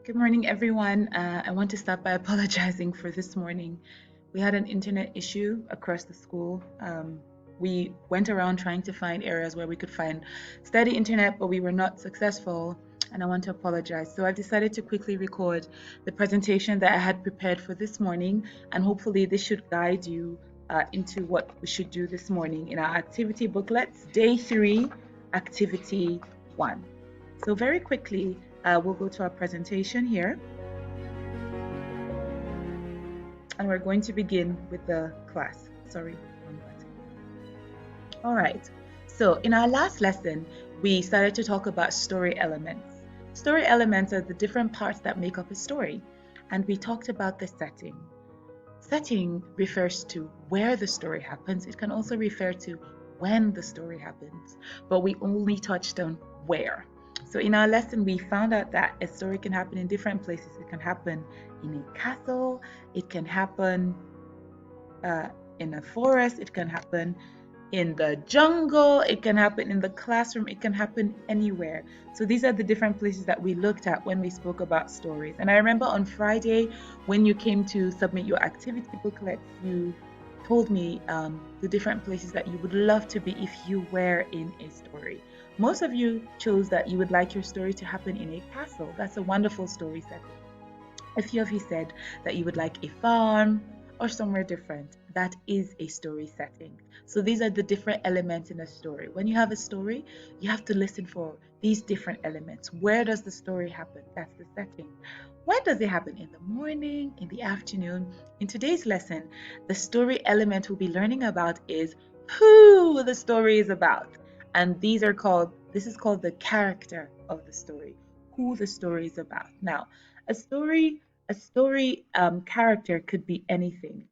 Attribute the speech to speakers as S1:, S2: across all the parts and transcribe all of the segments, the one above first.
S1: Good morning, everyone. I want to start by apologizing for this morning. We had an internet issue across the school. We went around trying to find areas where we could find steady internet, but we were not successful, and I want to apologize. So I've decided to quickly record the presentation that I had prepared for this morning, and hopefully this should guide you into what we should do this morning in our activity booklets, day 3, activity 1. So very quickly, we'll go to our presentation here, and we're going to begin with the class. Sorry, wrong button. All right. So in our last lesson, we started to talk about story elements. Story elements are the different parts that make up a story, and we talked about the setting. Setting refers to where the story happens. It can also refer to when the story happens, but we only touched on where. So in our lesson, we found out that a story can happen in different places. It can happen in a castle, it can happen in a forest, it can happen in the jungle, it can happen in the classroom, it can happen anywhere. So these are the different places that we looked at when we spoke about stories. And I remember on Friday, when you came to submit your activity booklets, you told me the different places that you would love to be if you were in a story. Most of you chose that you would like your story to happen in a castle. That's a wonderful story setting. A few of you said that you would like a farm or somewhere different. That is a story setting. So these are the different elements in a story. When you have a story, you have to listen for these different elements. Where does the story happen? That's the setting. When does it happen? In the morning, in the afternoon? In today's lesson, the story element we'll be learning about is who the story is about. And this is called the character of the story, who the story is about. Now, a story character could be anything.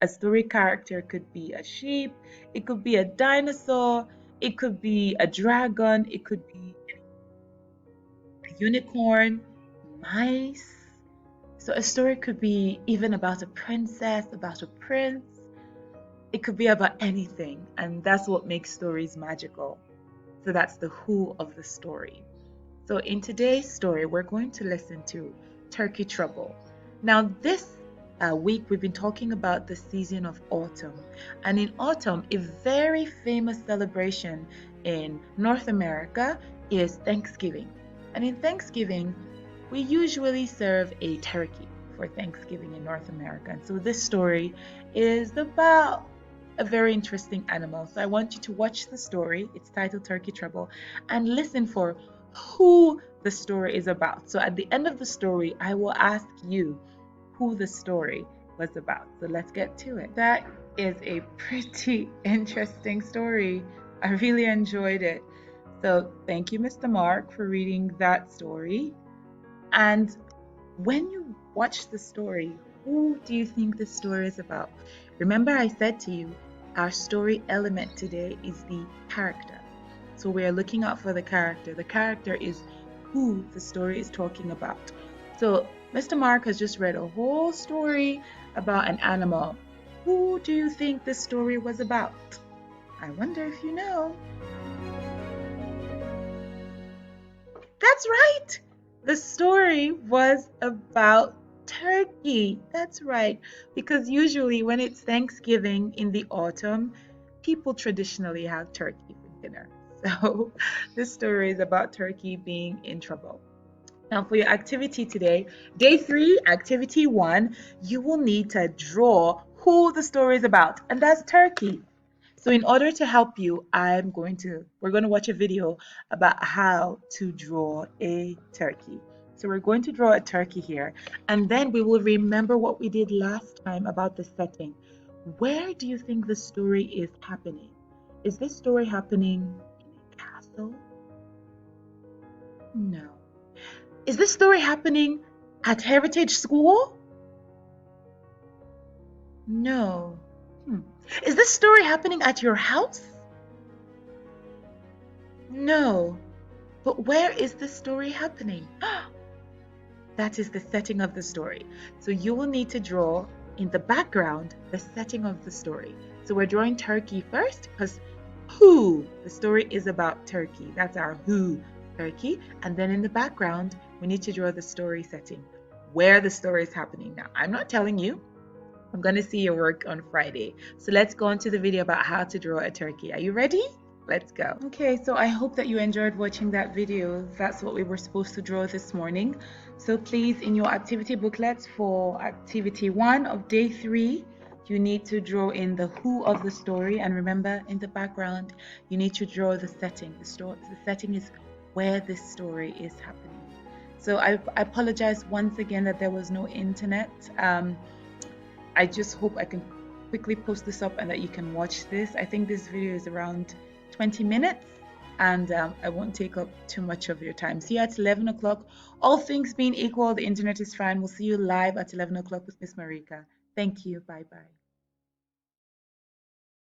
S1: A story character could be a sheep, it could be a dinosaur, it could be a dragon, it could be a unicorn, mice. So a story could be even about a princess, about a prince. It could be about anything, and that's what makes stories magical. So that's the who of the story. So in today's story, we're going to listen to Turkey Trouble. Now, this week we've been talking about the season of autumn. And in autumn, a very famous celebration in North America is Thanksgiving. And in Thanksgiving, we usually serve a turkey for Thanksgiving in North America. And so this story is about a very interesting animal. So I want you to watch the story. It's titled Turkey Trouble, and listen for who the story is about. So at the end of the story, I will ask you who the story was about. So let's get to it. That is a pretty interesting story. I really enjoyed it. So thank you, Mr. Mark, for reading that story. And when you watch the story, who do you think the story is about? Remember, I said to you, our story element today is the character. So we are looking out for the character. The character is who the story is talking about. So Mr. Mark has just read a whole story about an animal. Who do you think this story was about? I wonder if you know. That's right. The story was about turkey. That's right. Because usually when it's Thanksgiving in the autumn, people traditionally have turkey for dinner. So this story is about turkey being in trouble. Now, for your activity today, day 3, activity 1, you will need to draw who the story is about, and that's turkey. So in order to help you, we're going to watch a video about how to draw a turkey. So we're going to draw a turkey here, and then we will remember what we did last time about the setting. Where do you think the story is happening? Is this story happening in a castle? No. Is this story happening at Heritage School? No. Is this story happening at your house? No. But where is the story happening? That is the setting of the story. So you will need to draw in the background the setting of the story. So we're drawing turkey first because who? The story is about turkey. That's our who turkey, and then in the background, we need to draw the story setting, where the story is happening. Now, I'm not telling you. I'm going to see your work on Friday. So let's go on to the video about how to draw a turkey. Are you ready? Let's go. Okay, so I hope that you enjoyed watching that video. That's what we were supposed to draw this morning. So please, in your activity booklets for activity 1 of day 3, you need to draw in the who of the story, and remember, in the background you need to draw the setting. The setting is where this story is happening. So I apologize once again that there was no internet. I just hope I can quickly post this up and that you can watch this. I think this video is around 20 minutes, and I won't take up too much of your time. See you at 11 o'clock. All things being equal, the internet is fine. We'll see you live at 11 o'clock with Miss Marika. Thank you. Bye-bye.